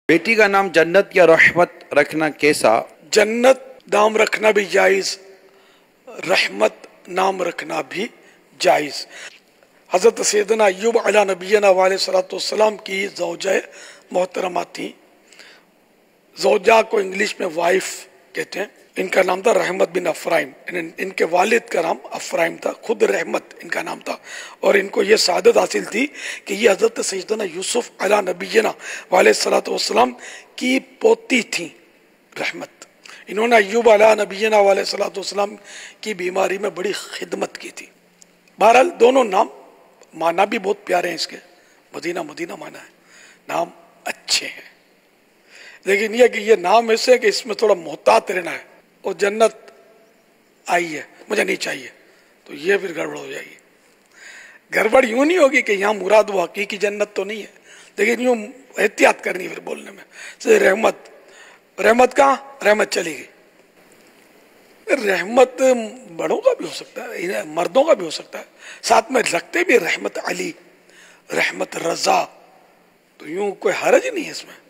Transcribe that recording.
بیٹی کا نام جنت یا رحمت رکھنا کیسا؟ جنت نام رکھنا بھی جائز، رحمت نام رکھنا بھی جائز۔ حضرت سیدنا ایوب علیہ نبینا علیہ السلام کی زوجہ محترمہ تھی۔ زوجہ کو انگلش میں وائف کہتے ہیں۔ ان کا نام تھا رحمت بن افرائم، ان کے والد کا نام افرائم تھا، خود رحمت ان کا نام تھا، اور ان کو یہ سعادت حاصل تھی کہ یہ حضرت سیدنا یوسف علیہ نبینا علیہ السلام کی پوتی تھیں رحمت۔ انہوں نے ایوب علیہ نبینا علیہ السلام کی بیماری میں بڑی خدمت کی تھی۔ بہرحال دونوں نام معنی بھی بہت پیارے ہیں اس کے، مدینہ مدینہ معنی ہے، نام اچھے ہیں، لیکن یہ کہ یہ نام ایسے ہے کہ اس میں تھوڑا محتاط رہنا ہے۔ اور جنت آئی ہے مجھے نہیں چاہیے تو یہ پھر گڑبڑ ہو جائے گی۔ گڑبڑ یوں نہیں ہوگی کہ یہاں مراد وہ حقیقی جنت تو نہیں ہے، لیکن یوں احتیاط کرنی پھر بولنے میں۔ جیسے رحمت کہاں؟ رحمت چلی گئی۔ رحمت بڑوں کا بھی ہو سکتا ہے، مردوں کا بھی ہو سکتا ہے، ساتھ میں رکھتے بھی رحمت علی، رحمت رضا، تو یوں کوئی حرج نہیں ہے اس میں۔